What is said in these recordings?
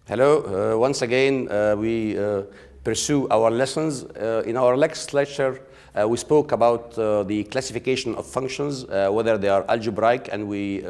Hello. Once again, we pursue our lessons. In our next lecture, we spoke about the classification of functions, whether they are algebraic, and we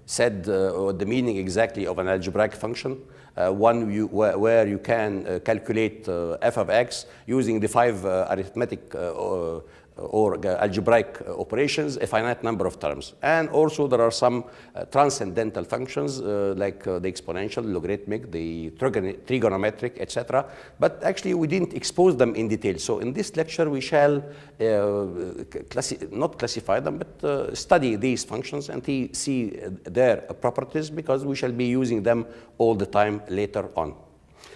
said the meaning exactly of an algebraic function. Where you can calculate f of x using the 5 arithmetic or algebraic operations, a finite number of terms. And also there are some transcendental functions like the exponential, logarithmic, the trigonometric, etc. But actually we didn't expose them in detail. So in this lecture we shall not classify them, but study these functions and see their properties, because we shall be using them all the time later on.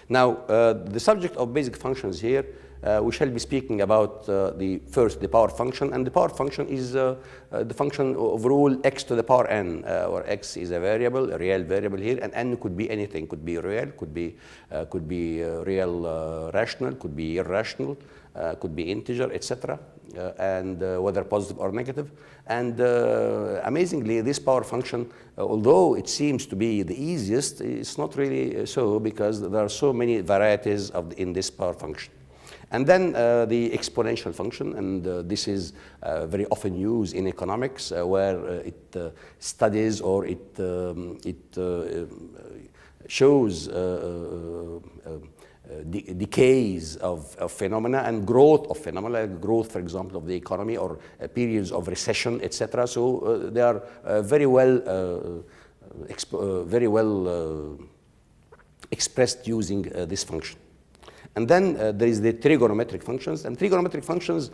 Now, the subject of basic functions here, we shall be speaking about the power function, and the power function is the function of rule x to the power n, where x is a variable, a real variable here, and n could be anything, could be real, could be real rational, could be irrational, could be integer, etc., and whether positive or negative. And amazingly, this power function, although it seems to be the easiest, it's not really so, because there are so many varieties in this power function. And then the exponential function, and this is very often used in economics, where it studies or it shows decays of phenomena and growth of phenomena, growth, for example, of the economy, or periods of recession, etc. So they are very well expressed using this function. And then there is the trigonometric functions, and trigonometric functions,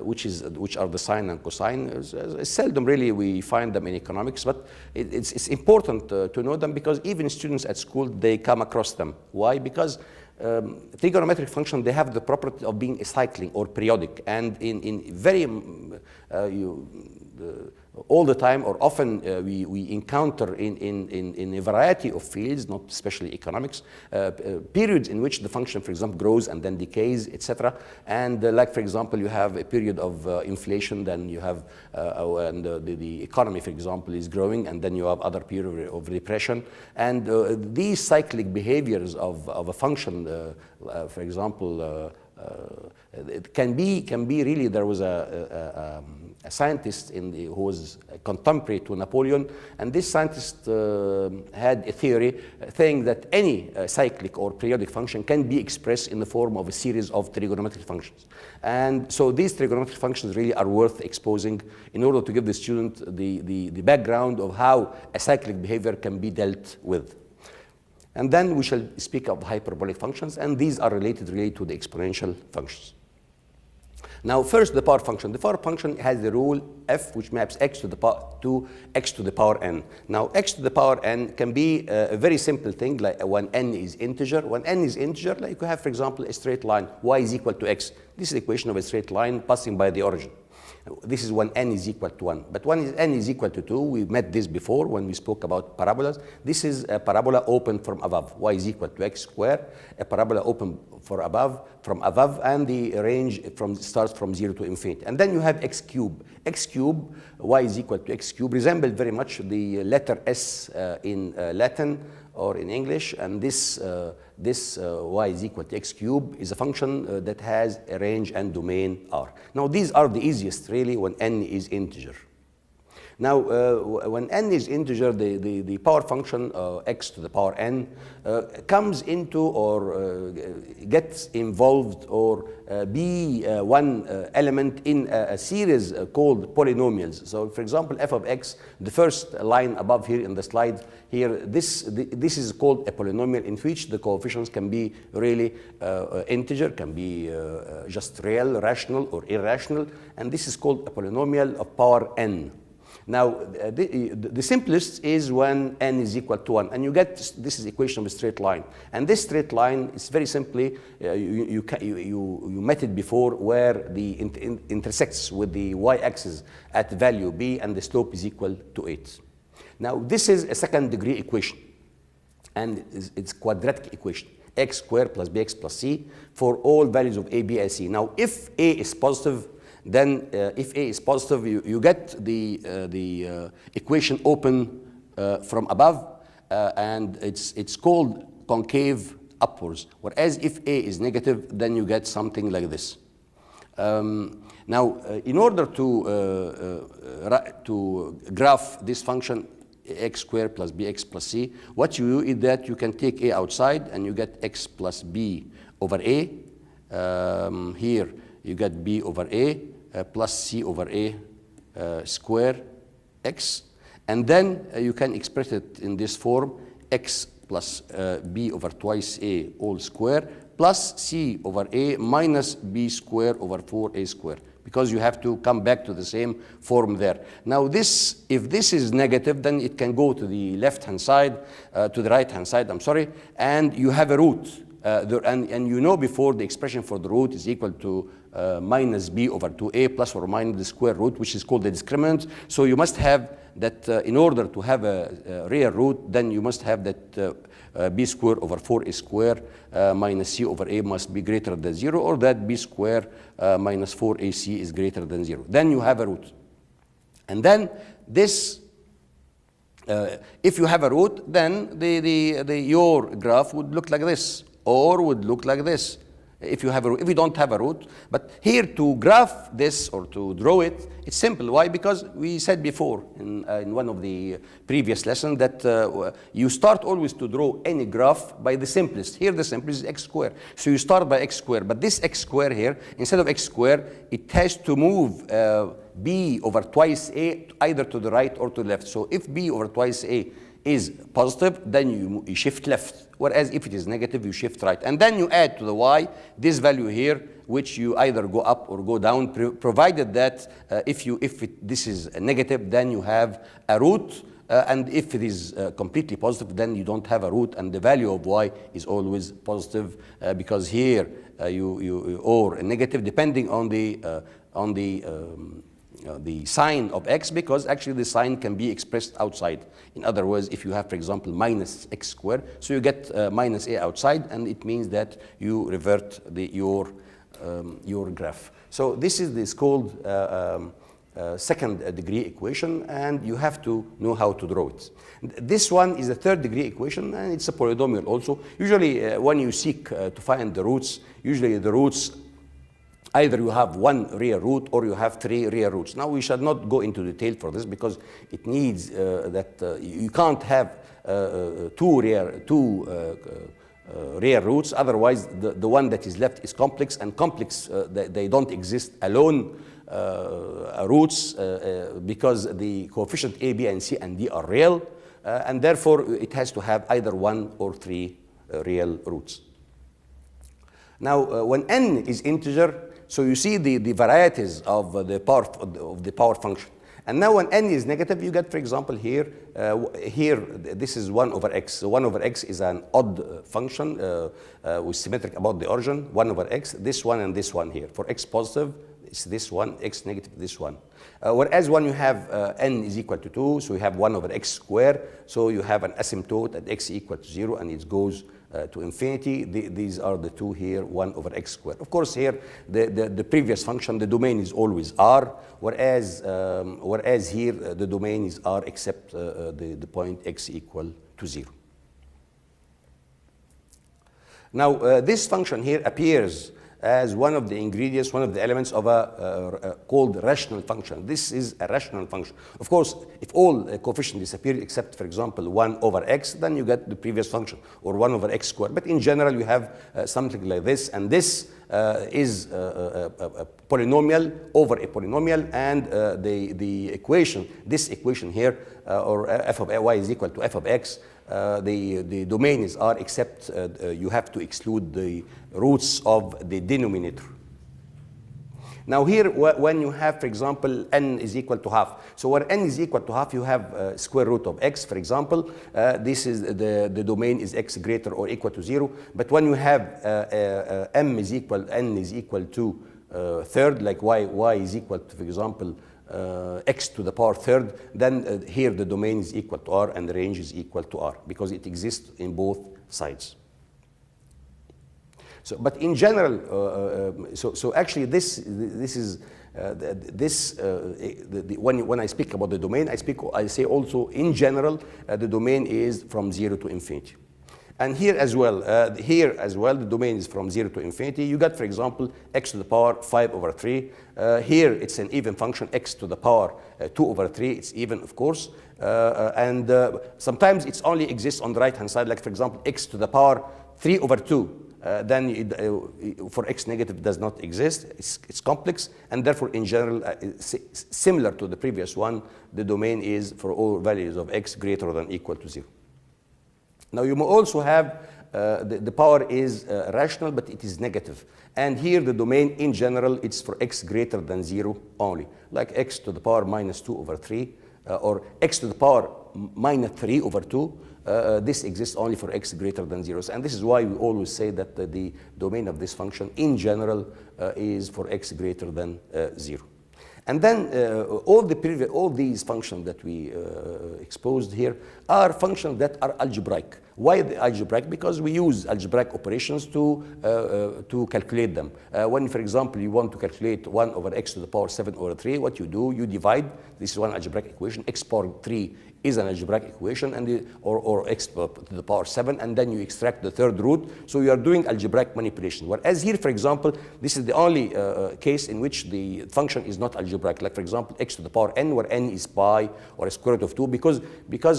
which are the sine and cosine. Seldom really we find them in economics, but it's important to know them, because even students at school, they come across them. Why? Because trigonometric functions, they have the property of being cycling or periodic, and in very all the time, or often we encounter in a variety of fields, not especially economics, periods in which the function, for example, grows and then decays, etc. And like, for example, you have a period of inflation, then you have, and the economy, for example, is growing, and then you have other period of depression. And these cyclic behaviors of a function, for example, it can be really. There was a scientist who was contemporary to Napoleon, and this scientist had a theory saying that any cyclic or periodic function can be expressed in the form of a series of trigonometric functions. And so these trigonometric functions really are worth exposing in order to give the student the background of how a cyclic behavior can be dealt with. And then we shall speak of hyperbolic functions, and these are related to the exponential functions. Now, first, the power function. The power function has the rule f, which maps x to x to the power n. Now, x to the power n can be a very simple thing, like when n is integer. When n is integer, like you have, for example, a straight line, y is equal to x. This is the equation of a straight line passing by the origin. This is when n is equal to 1. But when n is equal to 2, we met this before when we spoke about parabolas. This is a parabola open from above. Y is equal to x squared. A parabola open from above, and the range starts from 0 to infinity. And then you have x cubed. X cubed, y is equal to x cubed, resemble very much the letter S in Latin or in English, and this y is equal to x cubed is a function that has a range and domain R. Now, these are the easiest, really, when n is integer. Now, when n is integer, the power function x to the power n comes into or gets involved or be one element in a series called polynomials. So, for example, f of x, the first line above here in the slide here, this is called a polynomial in which the coefficients can be really integer, can be just real, rational, or irrational, and this is called a polynomial of power n. Now, the simplest is when n is equal to 1, and you get this is the equation of a straight line. And this straight line is very simply, you met it before, where the intersects with the y-axis at value b, and the slope is equal to 8. Now, this is a second degree equation, and it's quadratic equation. X squared plus bx plus c for all values of a, b, and c. Now, if a is positive, then if a is positive, you get the equation open from above, and it's called concave upwards. Whereas if A is negative, then you get something like this. Now, in order to graph this function, x squared plus bx plus c, what you do is that you can take A outside and you get x plus b over A. Here you get b over A plus c over A square x. And then you can express it in this form, x plus b over twice A all square plus c over A minus b square over 4a square, because you have to come back to the same form there. Now this, if this is negative, then it can go to the left-hand side, to the right-hand side, I'm sorry, and you have a root. And you know before the expression for the root is equal to minus b over 2a plus or minus the square root, which is called the discriminant. So you must have that in order to have a real root, then you must have that b square over 4a square minus c over a must be greater than 0, or that b square minus 4ac is greater than 0. Then you have a root. And then this, if you have a root, then your graph would look like this, or would look like this. If you have a root, if you don't have a root. But here to graph this or to draw it, it's simple. Why? Because we said before in one of the previous lessons that you start always to draw any graph by the simplest. Here the simplest is x squared. So you start by x squared. But this x squared here, instead of x squared, it has to move b over twice a either to the right or to the left. So if b over twice a is positive, then you shift left. Whereas if it is negative, you shift right. And then you add to the y this value here, which you either go up or go down, provided that this is a negative, then you have a root. And if it is completely positive, then you don't have a root, and the value of y is always positive, because here or a negative, depending on the sign of x, because actually the sign can be expressed outside. In other words, if you have, for example, minus x squared, so you get minus a outside, and it means that you revert your graph. So this is called second degree equation, and you have to know how to draw it. This one is a third degree equation, and it's a polynomial also. Usually when you seek to find the roots, usually the roots, either you have one real root or you have three real roots. Now we shall not go into detail for this, because it needs that you can't have two real roots. Otherwise the one that is left is complex, and complex they don't exist alone roots, because the coefficient a, b, and c and d are real, and therefore it has to have either one or three real roots. Now when n is integer, so you see the varieties of the power function. And now when n is negative, you get, for example, here this is 1 over x. So 1 over x is an odd function with symmetric about the origin, 1 over x, this one and this one here. For x positive, it's this one, x negative, this one. Whereas when you have n is equal to 2, so you have 1 over x squared, so you have an asymptote at x equal to 0, and it goes to infinity. These are the two here, 1 over x squared. Of course, here the previous function, the domain is always r, whereas here the domain is r except the point x equal to 0. Now this function here appears as one of the ingredients, one of the elements of a called rational function. This is a rational function. Of course, if all coefficients disappear except, for example, 1 over x, then you get the previous function, or 1 over x squared. But in general, you have something like this, and this is a polynomial over a polynomial, and the equation, this equation here, or f of y is equal to f of x, the domain is r, except you have to exclude the roots of the denominator. Now here, when you have, for example, n is equal to half, so where n is equal to half, you have square root of x, for example. This is the domain is x greater or equal to 0. But when you have n is equal to third, like y is equal to, for example, x to the power third, then here the domain is equal to r and the range is equal to r, because it exists in both sides. So, but in general, so actually this is when I speak about the domain, I say also in general the domain is from 0 to infinity. And here as well, the domain is from 0 to infinity. You got, for example, x to the power 5 over 3. Here, it's an even function, x to the power 2 over 3. It's even, of course. And sometimes it only exists on the right-hand side, like, for example, x to the power 3 over 2. Then for x negative does not exist. It's complex, and therefore, in general, similar to the previous one, the domain is for all values of x greater than or equal to 0. Now, you may also have the power is rational, but it is negative. And here, the domain, in general, it's for x greater than 0 only, like x to the power minus 2 over 3, or x to the power minus 3 over 2. This exists only for x greater than 0. And this is why we always say that the domain of this function, in general, is for x greater than 0. And then all these functions that we exposed here are functions that are algebraic. Why the algebraic? Because we use algebraic operations to calculate them. When, for example, you want to calculate 1 over x to the power 7 over 3, what you do, you divide. This is one algebraic equation. X power 3 is an algebraic equation, and or x to the power 7, and then you extract the third root. So you are doing algebraic manipulation. Whereas here, for example, this is the only case in which the function is not algebraic. Like, for example, x to the power n, where n is pi or a square root of 2, because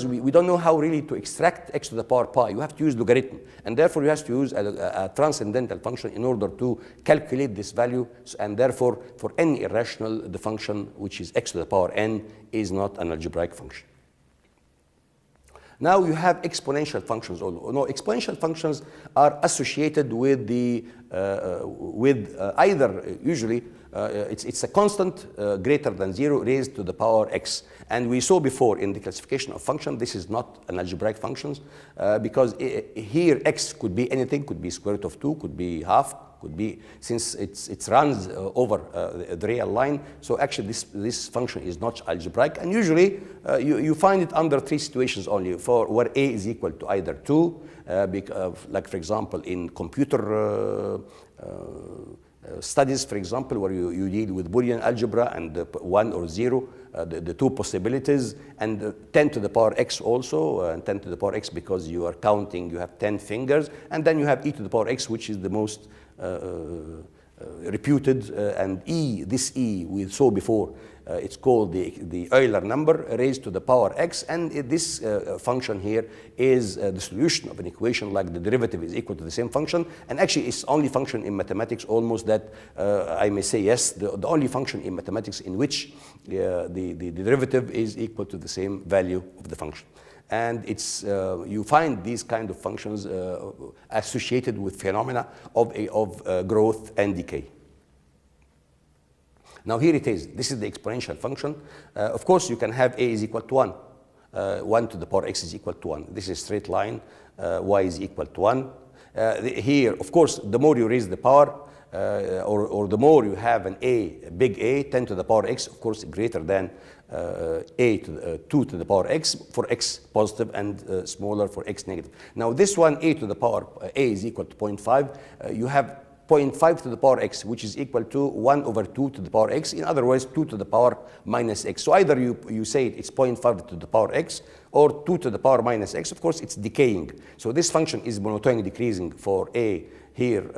we don't know how really to extract x to the power pi. You have to use logarithm, and therefore you have to use a transcendental function in order to calculate this value. And therefore, for any irrational, the function which is x to the power n is not an algebraic function. Now you have exponential functions. No, exponential functions are associated with either usually it's a constant greater than 0 raised to the power x. And we saw before in the classification of function, this is not an algebraic function because here x could be anything, could be square root of 2, could be half, could be, since it runs over the real line. So actually this function is not algebraic. And usually you find it under 3 situations only, for where a is equal to either 2, like, for example, in computer studies, for example, where you deal with Boolean algebra and 1 or 0, the two possibilities, and 10 to the power x also, and 10 to the power x because you are counting, you have 10 fingers, and then you have e to the power x, which is the most reputed, and this e we saw before, it's called the Euler number raised to the power x, and this function here is the solution of an equation, like the derivative is equal to the same function. And actually it's only function in mathematics almost that I may say yes, the only function in mathematics in which the derivative is equal to the same value of the function. And it's you find these kind of functions associated with phenomena of growth and decay. Now here it is. This is the exponential function. Of course, you can have a is equal to 1. 1 to the power x is equal to 1. This is a straight line. Y is equal to 1. Here, of course, the more you raise the power, or the more you have an a big A, 10 to the power x, of course, greater than 2 to the power x for x positive, and smaller for x negative. Now this one, a to the power a is equal to 0.5. You have 0.5 to the power x, which is equal to 1 over 2 to the power x. In other words, 2 to the power minus x. So either you say it's 0.5 to the power x or 2 to the power minus x. Of course, it's decaying. So this function is monotonic decreasing for a here,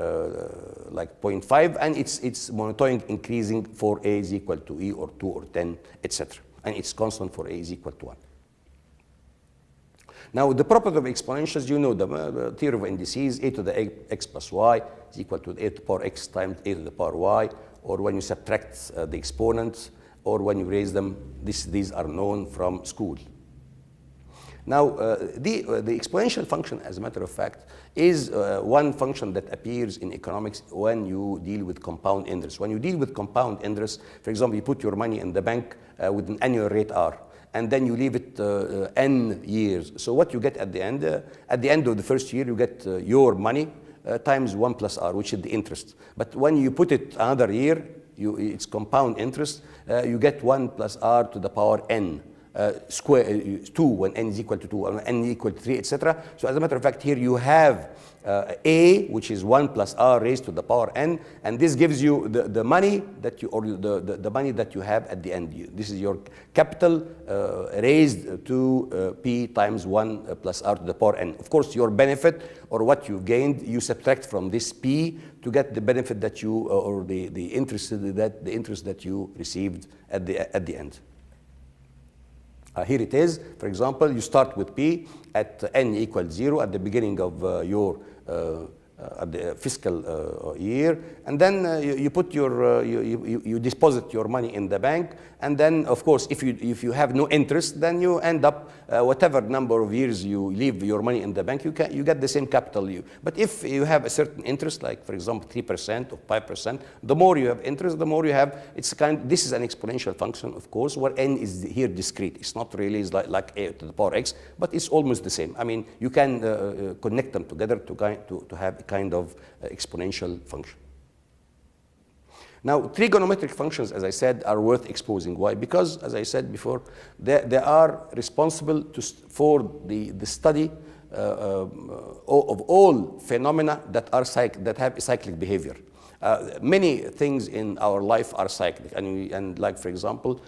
like 0.5, and it's monotonic increasing for a is equal to e or 2 or 10, etc. And it's constant for a is equal to 1. Now, the property of exponentials, you know the theory of indices, a to the x plus y is equal to a to the power x times a to the power y, or when you subtract the exponents, or when you raise them, these are known from school. Now, the exponential function, as a matter of fact, is one function that appears in economics when you deal with compound interest. When you deal with compound interest, for example, you put your money in the bank with an annual rate R, and then you leave it n years. So what you get at the end of the first year, you get your money times 1 plus R, which is the interest. But when you put it another year, it's compound interest, you get 1 plus R to the power n. square 2 when n is equal to 2, when n is equal to 3, etc. So as a matter of fact, here you have a, which is 1 plus r raised to the power n, and this gives you the money that you, or the money that you have at the end. This is your capital raised to p times 1 plus r to the power n. Of course, your benefit or what you've gained, you subtract from this p to get the benefit that you, or the interest that you received at the end. Here it is. For example, you start with p at n equals 0 at the beginning of your at the fiscal year, and then you put your you deposit your money in the bank, and then of course if you have no interest, then you end up whatever number of years you leave your money in the bank, you get the same capital. But if you have a certain interest, like for example 3% or 5%, the more you have interest, the more you have. This is an exponential function, of course, where n is here discrete. It's not really like a to the power x, but it's almost the same. I mean, you can connect them together to have a kind of exponential function. Now, trigonometric functions, as I said, are worth exposing. Why? Because, as I said before, they are responsible for the study of all phenomena that have a cyclic behavior. Many things in our life are cyclic, and like for example,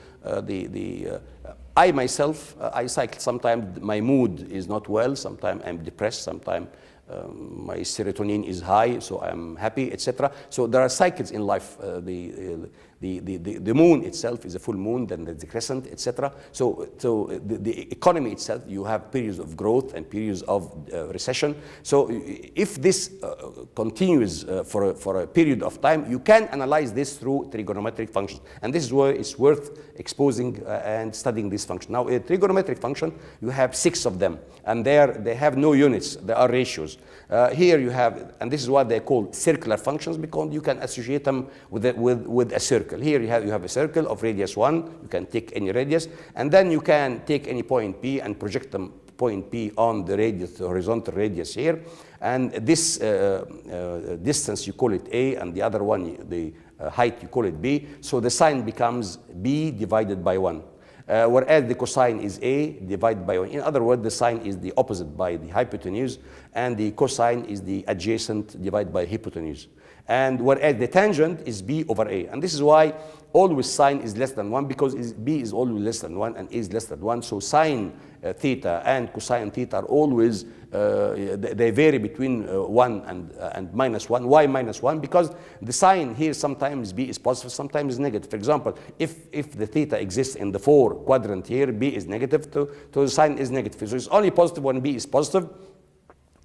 I myself, I cycle. Sometimes my mood is not well. Sometimes I'm depressed. Sometimes my serotonin is high, so I'm happy, etc. So there are cycles in life. The moon itself is a full moon, then there's the crescent, etc. So the economy itself, you have periods of growth and periods of recession. So if this continues for a period of time, you can analyze this through trigonometric functions. And this is why it's worth exposing and studying this function. Now, a trigonometric function, you have 6 of them, and they have no units, they are ratios. Here you have, and this is what they call circular functions, because you can associate them with a circle. Here you have a circle of radius 1, you can take any radius, and then you can take any point P and project them point P on the radius, the horizontal radius here, and this distance you call it A, and the other one, the height, you call it B, so the sine becomes B divided by 1. Whereas the cosine is A divided by 1. In other words, the sine is the opposite by the hypotenuse, and the cosine is the adjacent divided by hypotenuse. And whereas the tangent is B over A. And this is why always sine is less than 1, because B is always less than 1 and A is less than 1. So sine theta and cosine theta are always, they vary between 1 and minus 1. Why minus 1? Because the sine here sometimes B is positive, sometimes is negative. For example, if the theta exists in the 4 quadrant here, B is negative, so the sine is negative. So it's only positive when B is positive.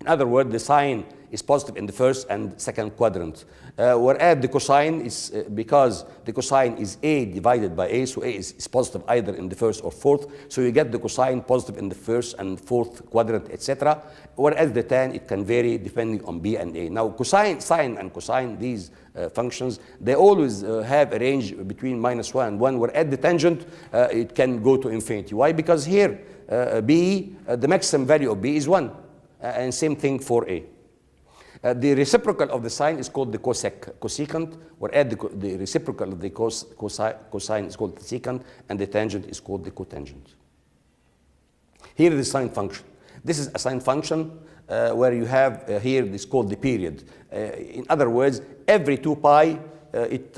In other words, the sine is positive in the first and second quadrant. Whereas the cosine is, because the cosine is A divided by A, so A is positive either in the first or fourth, so you get the cosine positive in the first and fourth quadrant, etc. Whereas the tan, it can vary depending on B and A. Now, cosine, sine, and cosine, these functions, they always have a range between minus 1 and 1, whereas the tangent, it can go to infinity. Why? Because here, B, the maximum value of B is 1. And same thing for A. The reciprocal of the sine is called the cosecant, whereas the reciprocal of the cosine is called the secant, and the tangent is called the cotangent. Here is the sine function. This is a sine function where you have here this called the period. In other words, every 2 pi it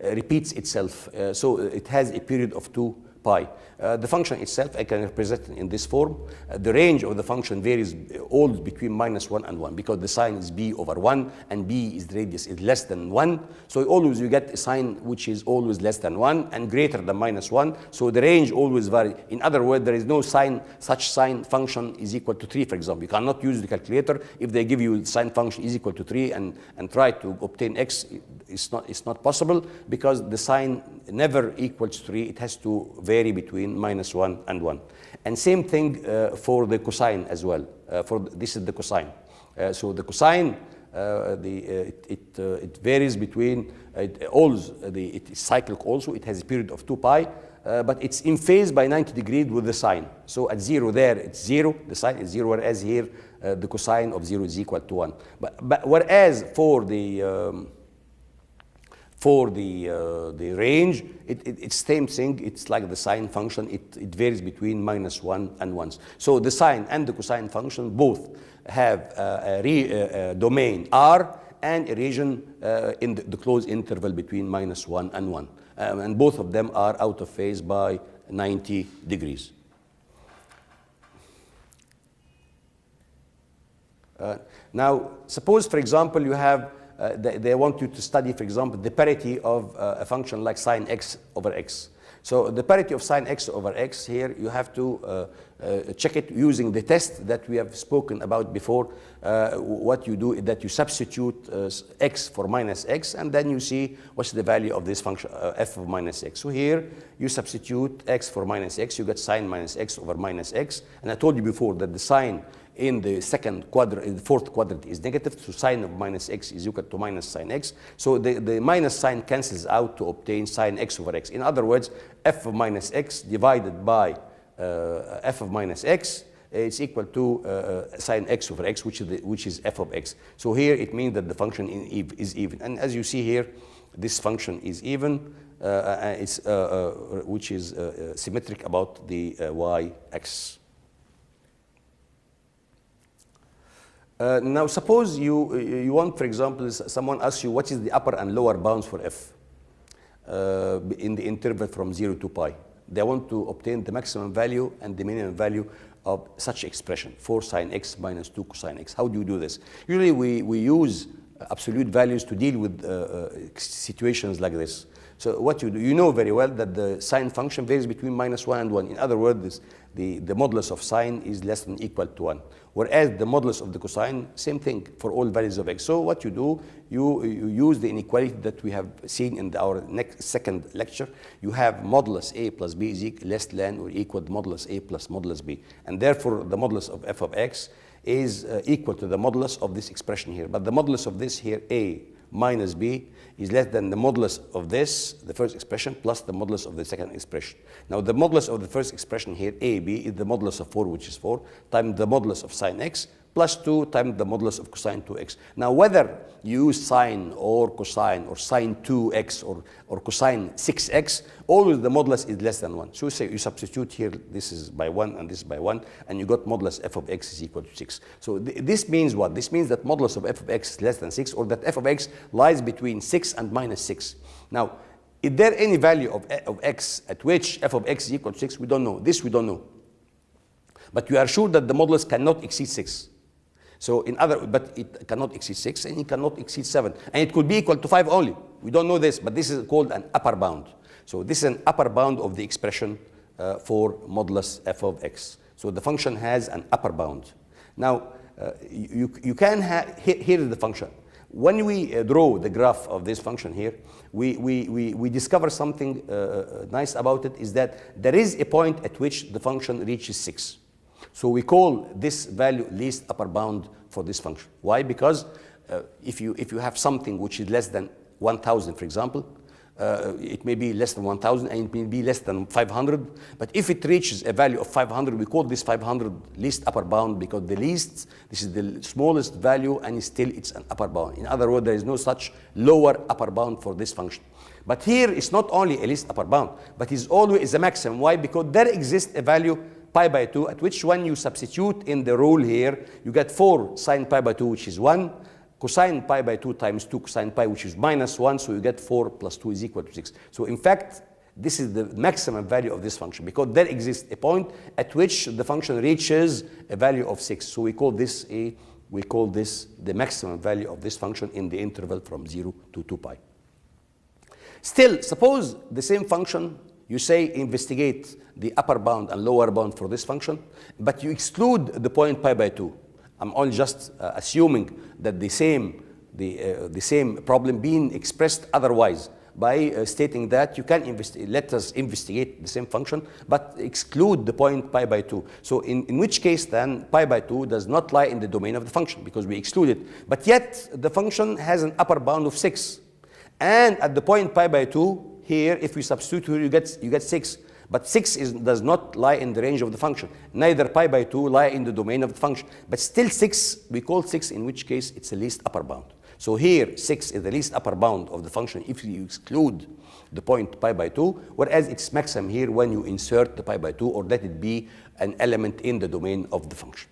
repeats itself. So it has a period of 2 pi. The function itself, I can represent it in this form. The range of the function varies always between minus 1 and 1, because the sine is B over 1, and B is the radius is less than 1. So always you get a sine which is always less than 1 and greater than minus 1. So the range always varies. In other words, there is no such sine function is equal to 3, for example. You cannot use the calculator if they give you sine function is equal to 3 and try to obtain x. It's not possible, because the sine never equals 3. It has to vary between minus 1 and 1. And same thing for the cosine as well. This is the cosine. So the cosine, it varies between, it is cyclic also. It has a period of 2 pi, but it's in phase by 90 degrees with the sine. So at 0 there, it's 0. The sine is 0, whereas here, the cosine of 0 is equal to 1. But whereas for the for the range, it's same thing. It's like the sine function. It varies between -1 and 1. So the sine and the cosine function both have a domain R and a region in the closed interval between -1 and 1. And both of them are out of phase by 90 degrees. Now, suppose, for example, you have, they want you to study, for example, the parity of a function like sine x over x. So the parity of sine x over x here, you have to check it using the test that we have spoken about before. What you do is that you substitute x for minus x, and then you see what's the value of this function, f of minus x. So here, you substitute x for minus x, you get sine minus x over minus x. And I told you before that the sine in the second quadrant, in the fourth quadrant is negative, so sine of minus x is equal to minus sine x. So the minus sign cancels out to obtain sine x over x. In other words, f of minus x divided by f of minus x is equal to sine x over x, which is f of x. So here it means that the function is even. And as you see here, this function is even, which is symmetric about the y-axis. Now, suppose you want, for example, someone asks you what is the upper and lower bounds for f in the interval from 0 to pi. They want to obtain the maximum value and the minimum value of such expression, 4 sine x minus 2 cosine x. How do you do this? Usually, we use absolute values to deal with situations like this. So what you do, you know very well that the sine function varies between -1 and 1. In other words, the modulus of sine is less than or equal to 1. Whereas the modulus of the cosine, same thing for all values of x. So what you do, you use the inequality that we have seen in our second lecture. You have modulus a plus b is less than or equal to modulus a plus modulus b. And therefore, the modulus of f of x is equal to the modulus of this expression here. But the modulus of this here, a minus b, is less than the modulus of this, the first expression, plus the modulus of the second expression. Now, the modulus of the first expression here, ab, is the modulus of 4, which is 4, times the modulus of sine x, plus 2 times the modulus of cosine 2x. Now, whether you use sine or cosine or sine 2x or cosine 6x, always the modulus is less than 1. So say you substitute here, this is by 1 and this is by 1, and you got modulus f of x is equal to 6. So this means what? This means that modulus of f of x is less than 6, or that f of x lies between 6 and minus 6. Now, is there any value of x at which f of x is equal to 6? We don't know. This we don't know. But we are sure that the modulus cannot exceed 6. So but it cannot exceed 6 and it cannot exceed 7. And it could be equal to 5 only. We don't know this, but this is called an upper bound. So this is an upper bound of the expression for modulus f of x. So the function has an upper bound. Now, you can have, here is the function. When we draw the graph of this function here, we discover something nice about it, is that there is a point at which the function reaches 6. So we call this value least upper bound for this function. Why? Because if you have something which is less than 1,000, for example, it may be less than 1,000 and it may be less than 500. But if it reaches a value of 500, we call this 500 least upper bound, because the least, this is the smallest value, and still it's an upper bound. In other words, there is no such lower upper bound for this function. But here it's not only a least upper bound, but it's always a maximum. Why? Because there exists a value pi by 2, at which when you substitute in the rule here, you get 4 sine pi by 2, which is 1, cosine pi by 2 times 2 cosine pi, which is minus 1, so you get 4 plus 2 is equal to 6. So in fact, this is the maximum value of this function, because there exists a point at which the function reaches a value of 6. So we call this the maximum value of this function in the interval from 0 to 2 pi. Still, suppose the same function, you say investigate the upper bound and lower bound for this function, but you exclude the point pi by 2. I'm only just assuming that the same problem being expressed otherwise by stating that you can let us investigate the same function, but exclude the point pi by 2. So in which case then pi by 2 does not lie in the domain of the function, because we exclude it. But yet the function has an upper bound of 6. And at the point pi by 2, here, if we substitute here, you get 6. But 6 does not lie in the range of the function. Neither pi by 2 lie in the domain of the function. But still 6, we call 6, in which case it's the least upper bound. So here, 6 is the least upper bound of the function if you exclude the point pi by 2, whereas it's maximum here when you insert the pi by 2 or let it be an element in the domain of the function.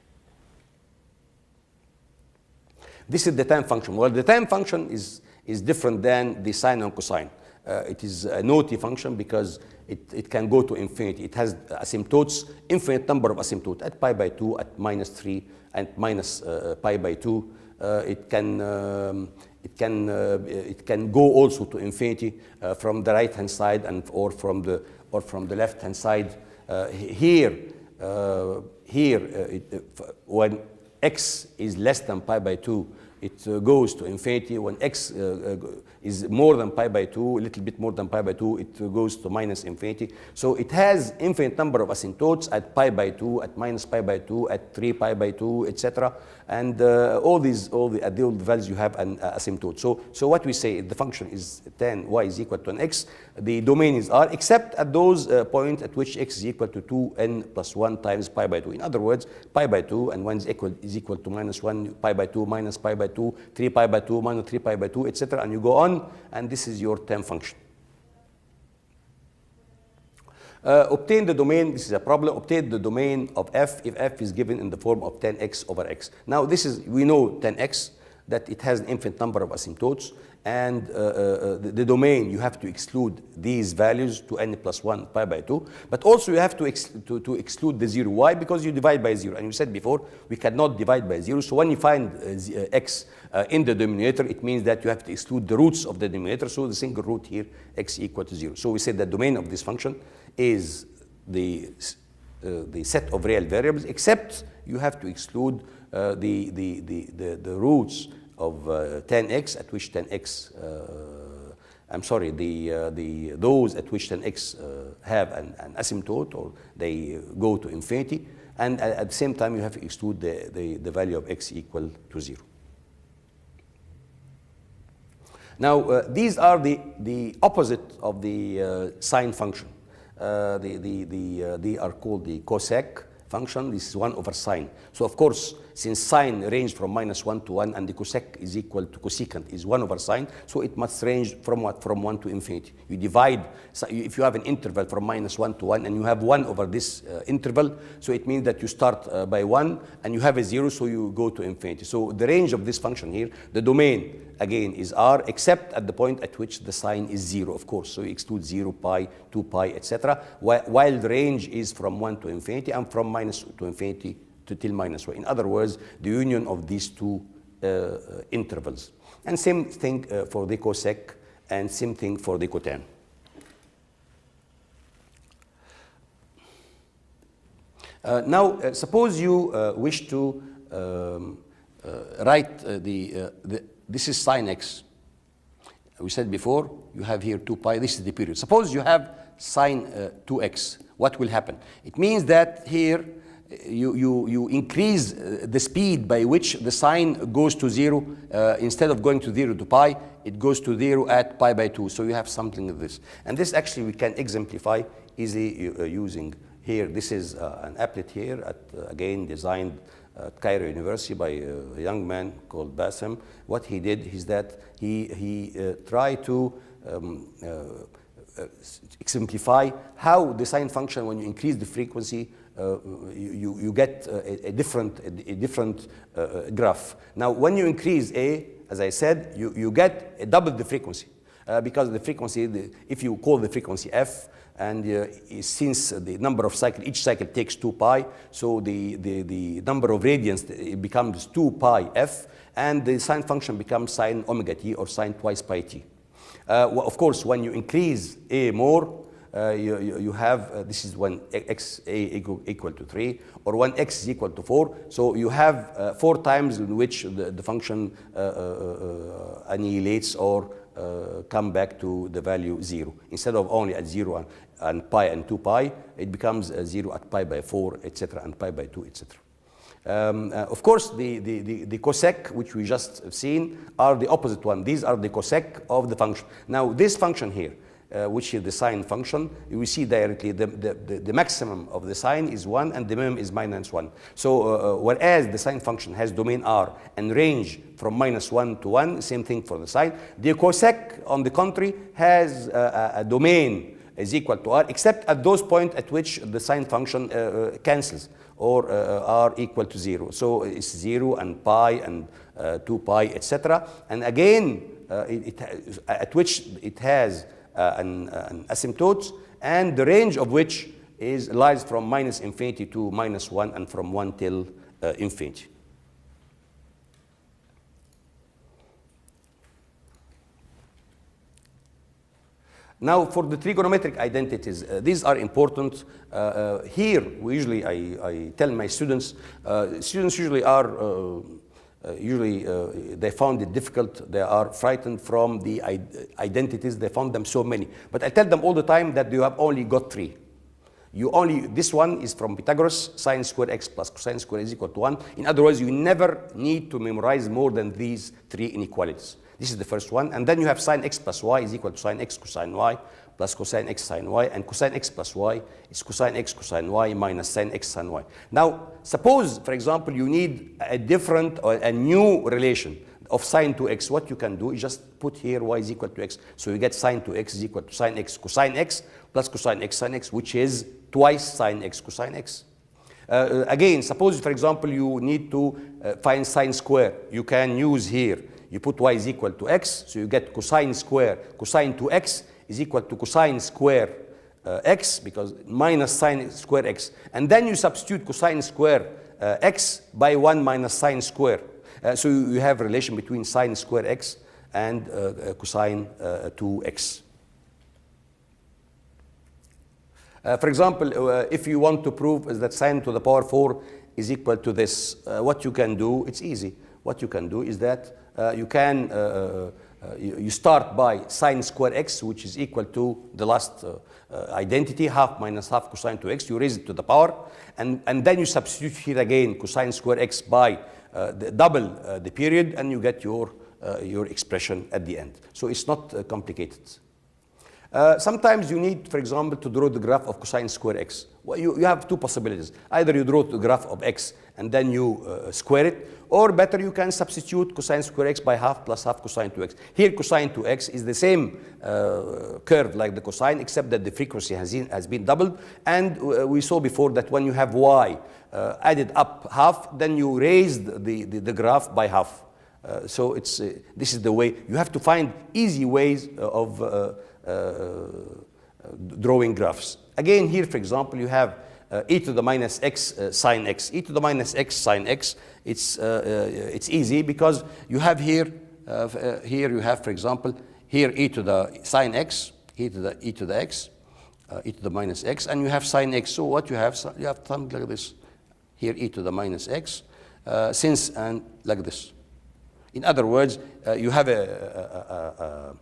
This is the time function. Well, the time function is different than the sine and cosine. It is a naughty function because it can go to infinity. It has asymptotes, infinite number of asymptotes at pi by 2, at minus 3, and minus pi by 2. It can go also to infinity from the right hand side or from the left hand side. When x is less than pi by 2, it goes to infinity. When x is more than pi by 2, a little bit more than pi by 2, it goes to minus infinity. So it has infinite number of asymptotes at pi by 2, at minus pi by 2, at 3 pi by 2, etc. And all the values you have an asymptote. So what we say, the function is tan y is equal to an x. The domain is R, except at those points at which x is equal to 2n plus 1 times pi by 2. In other words, pi by 2 and 1 is equal to minus 1, pi by 2, minus pi by 2, 3 pi by 2, minus 3 pi by 2, etc. And you go on, and this is your tan function. Obtain the domain, this is a problem, obtain the domain of f if f is given in the form of tan x over x. Now this is, we know tan x, that it has an infinite number of asymptotes, and the domain, you have to exclude these values to n plus 1 pi by 2, but also you have to exclude the 0. Why? Because you divide by 0, and you said before, we cannot divide by 0, so when you find x in the denominator, it means that you have to exclude the roots of the denominator, so the single root here, x equal to 0. So we said the domain of this function is the set of real variables, except you have to exclude the roots of tan x at which tan x, those at which tan x have an asymptote, or they go to infinity, and at the same time you have to exclude the value of x equal to 0. Now these are the opposite of the sine function. They are called the cosec function. This is 1 over sine. So of course, since sine range from minus 1 to 1 and the cosec is equal to cosecant is 1 over sine, so it must range from what? From 1 to infinity. You divide, so if you have an interval from minus 1 to 1 and you have 1 over this interval, so it means that you start by 1 and you have a 0, so you go to infinity. So the range of this function here, the domain again is R, except at the point at which the sign is 0, of course. So you exclude 0, pi, 2 pi, etc. While the range is from 1 to infinity and from minus to infinity to till minus 1. In other words, the union of these two intervals. And same thing for the cosec, and same thing for the cotan. Now, suppose you wish to write this is sine x. We said before, you have here 2 pi, this is the period. Suppose you have sine 2x, what will happen? It means that here you increase the speed by which the sine goes to 0. Instead of going to 0 to pi, it goes to 0 at pi by 2. So you have something like this. And this actually we can exemplify easily using here. This is an applet here, again designed at Cairo University by a young man called Bassem. What he did is that he tried to exemplify how the sine function, when you increase the frequency, you get a different graph. Now, when you increase A, as I said, you get double the frequency because the frequency, if you call the frequency f, and since the number of cycles, each cycle takes 2 pi, so the number of radians it becomes 2 pi f, and the sine function becomes sine omega t, or sine twice pi t. Of course, when you increase A more, you have, this is when x a equal to 3, or when x is equal to 4. So you have 4 times in which the function annihilates or come back to the value 0. Instead of only at 0 and pi and 2 pi, it becomes 0 at pi by 4, etc., and pi by 2, etc. Of course, the cosec, which we just seen, are the opposite one. These are the cosec of the function. Now, this function here, which is the sine function, we see directly the maximum of the sine is 1 and the minimum is -1. So whereas the sine function has domain R and range from -1 to 1, same thing for the sine. The cosec, on the contrary, has a domain is equal to R, except at those points at which the sine function cancels or are equal to 0. So it's 0 and pi and 2 pi, etc. And again, at which it has an asymptote, and the range of which lies from -infinity to -1 and from 1 till infinity. Now, for the trigonometric identities, these are important. Here, usually I tell my students, students usually are, they found it difficult. They are frightened from the identities. They found them so many. But I tell them all the time that you have only got 3. This one is from Pythagoras, sine squared x plus cosine squared is equal to 1. In other words, you never need to memorize more than these 3 inequalities. This is the first one. And then you have sine x plus y is equal to sine x cosine y plus cosine x sine y. And cosine x plus y is cosine x cosine y minus sine x sine y. Now, suppose, for example, you need a different or a new relation of sine to x. What you can do is just put here y is equal to x. So you get sine to x is equal to sine x cosine x plus cosine x sine x, which is twice sine x cosine x. Again, suppose, for example, you need to find sine square. You can use here. You put y is equal to x, so you get cosine square. Cosine to x is equal to cosine square x, because minus sine square x. And then you substitute cosine square x by 1 minus sine square. So you have a relation between sine square x and cosine 2x. For example, if you want to prove that sine to the power 4 is equal to this, what you can do, it's easy. What you can do is that you start by sine square x, which is equal to the last identity, half minus half cosine 2x. You raise it to the power, and then you substitute here again cosine square x by double the period, and you get your expression at the end. So it's not complicated. Sometimes you need, for example, to draw the graph of cosine square x. Well, you have 2 possibilities. Either you draw the graph of x and then you square it, or better, you can substitute cosine square x by half plus half cosine 2x. Here, cosine 2x is the same curve like the cosine, except that the frequency has been doubled. And we saw before that when you have y added up half, then you raise the graph by half. So this is the way. You have to find easy ways of drawing graphs. Again, here, for example, you have e to the minus x sine x. E to the minus x sine x, it's easy because you have here, you have, for example, here e to the sine x, e to the x, e to the minus x, and you have sine x. So what you have something like this. Here e to the minus x, and like this. In other words, you have a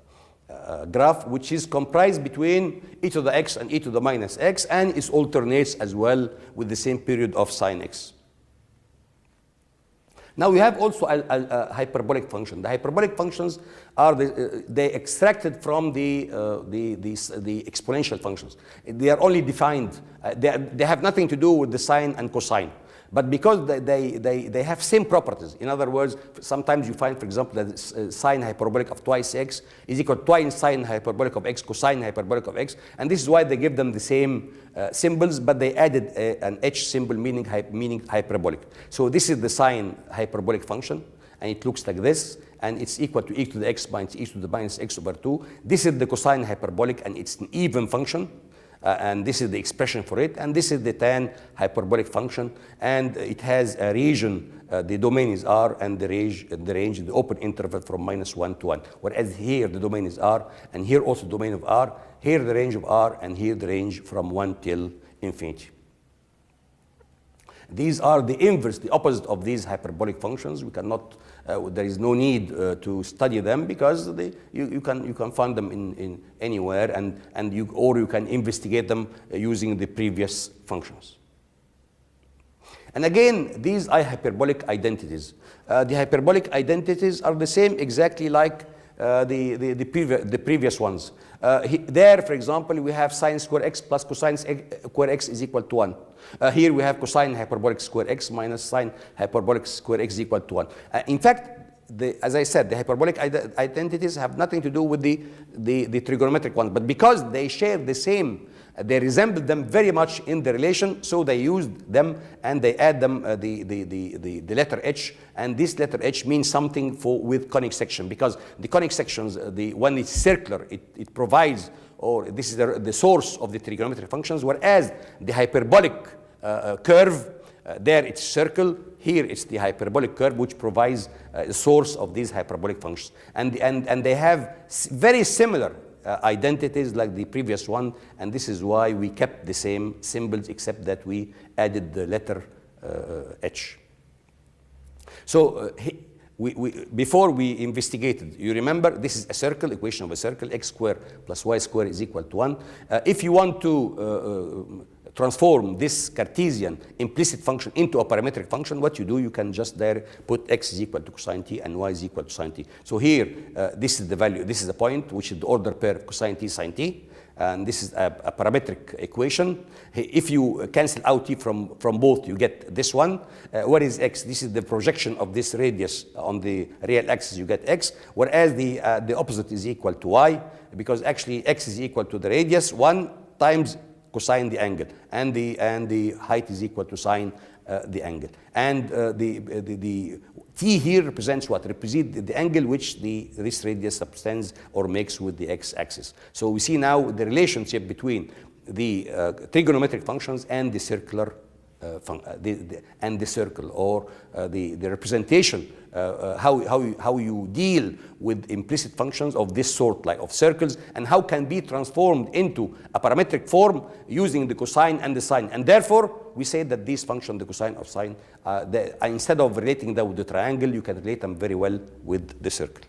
graph which is comprised between e to the x and e to the minus x, and it alternates as well with the same period of sine x. Now we have also a hyperbolic function. The hyperbolic functions are they extracted from the exponential functions. They are only defined. They have nothing to do with the sine and cosine. But because they have same properties. In other words, sometimes you find, for example, that sine hyperbolic of twice x is equal to twice sine hyperbolic of x cosine hyperbolic of x. And this is why they give them the same symbols, but they added an h symbol meaning hyperbolic. So this is the sine hyperbolic function, and it looks like this. And it's equal to e to the x minus e to the minus x over 2. This is the cosine hyperbolic, and it's an even function. And this is the expression for it, and this is the tan hyperbolic function, and it has a region. The domain is R, and the range is the open interval from -1 to 1. Whereas here the domain is R, and here also the domain of R. Here the range of R, and here the range from 1 till infinity. These are the inverse, the opposite of these hyperbolic functions. We cannot. There is no need to study them because you can find them in anywhere, or you can investigate them using the previous functions. And again, these are hyperbolic identities. The hyperbolic identities are the same exactly like the previous ones. There, for example, we have sine square x plus cosine square x is equal to 1. Here we have cosine hyperbolic square x minus sine hyperbolic square x is equal to 1. In fact, as I said, the hyperbolic identities have nothing to do with the trigonometric ones, but because they share the same, they resemble them very much in the relation, so they used them and they add them the letter h, and this letter h means something with conic section, because the conic sections, when it's circular, it provides, or this is the source of the trigonometric functions, whereas the hyperbolic curve, there it's circle, here it's the hyperbolic curve which provides the source of these hyperbolic functions. And they have very similar identities like the previous one, and this is why we kept the same symbols except that we added the letter h. So before we investigated, you remember this is a circle, equation of a circle, x squared plus y squared is equal to 1. If you want to transform this Cartesian implicit function into a parametric function, what you do, you can just there put x is equal to cosine t and y is equal to sine t. So here, this is the value, this is the point, which is the order pair of cosine t, sine t, and this is a parametric equation. If you cancel out t from both, you get this one. What is x? This is the projection of this radius on the real axis, you get x, whereas the opposite is equal to y, because actually x is equal to the radius 1 times cosine the angle, and the height is equal to sine the angle. And the t here represents what? Represents the angle which this radius subtends or makes with the x-axis. So we see now the relationship between the trigonometric functions and the circular and the circle, or the representation, how you deal with implicit functions of this sort, like of circles, and how can be transformed into a parametric form using the cosine and the sine. And therefore, we say that these functions, the cosine or sine, instead of relating them with the triangle, you can relate them very well with the circle.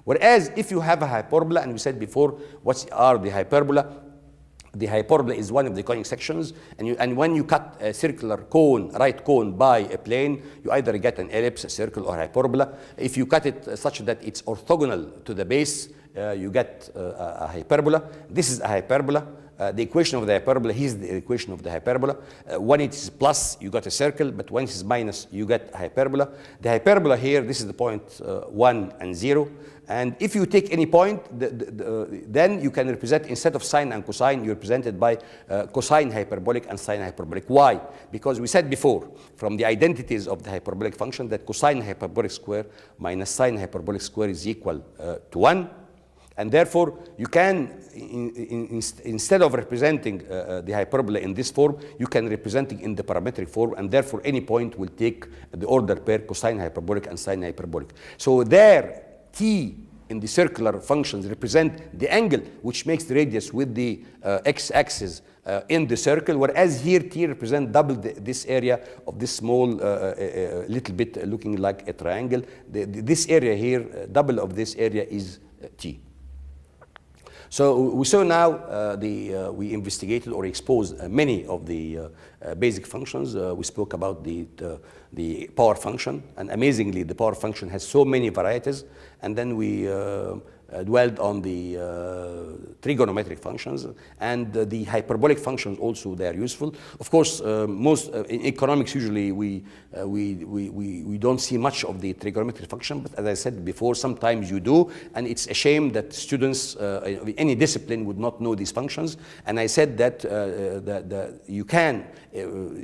Whereas if you have a hyperbola, and we said before, what are the hyperbola? The hyperbola is one of the conic sections, and when you cut a circular cone, right cone, by a plane, you either get an ellipse, a circle, or hyperbola. If you cut it such that it's orthogonal to the base, you get a hyperbola. This is a hyperbola. The equation of the hyperbola, here's the equation of the hyperbola. When it's plus, you got a circle, but when it's minus, you get a hyperbola. The hyperbola here, this is the point 1 and 0. And if you take any point, then you can represent, instead of sine and cosine, you represent it by cosine hyperbolic and sine hyperbolic. Why? Because we said before, from the identities of the hyperbolic function, that cosine hyperbolic square minus sine hyperbolic square is equal to 1. And therefore, you can, instead of representing the hyperbola in this form, you can represent it in the parametric form, and therefore any point will take the order pair cosine hyperbolic and sine hyperbolic. So there, t in the circular functions represent the angle which makes the radius with the x-axis in the circle, whereas here t represent double this area of this small little bit looking like a triangle. This area here, double of this area is t. So we saw now we investigated or exposed many of the basic functions. We spoke about the power function, and amazingly, the power function has so many varieties. And then we dwelled on the trigonometric functions, and the hyperbolic functions also. They are useful. Of course, most in economics usually we don't see much of the trigonometric function, but as I said before, sometimes you do, and it's a shame that students in any discipline would not know these functions. And I said that you can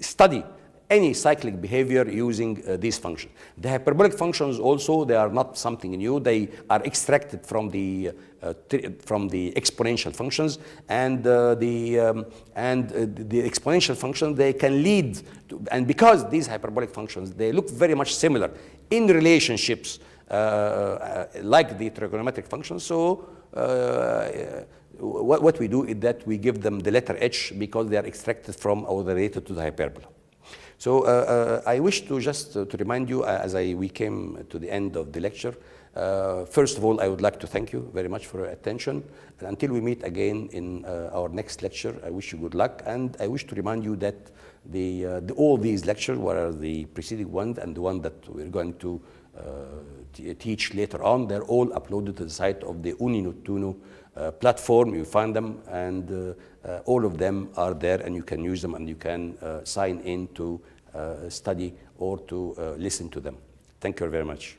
study any cyclic behavior using these functions. The hyperbolic functions also, they are not something new. They are extracted from the exponential functions, and the exponential functions, they can lead to, and because these hyperbolic functions, they look very much similar in relationships like the trigonometric functions. So what we do is that we give them the letter h because they are extracted from or related to the hyperbola. So I wish to just to remind you, as we came to the end of the lecture, first of all, I would like to thank you very much for your attention. And until we meet again in our next lecture, I wish you good luck. And I wish to remind you that all these lectures, were the preceding ones and the one that we're going to teach later on. They're all uploaded to the site of the Uninutunu platform. You find them, and all of them are there, and you can use them, and you can sign in to study or to listen to them. Thank you very much.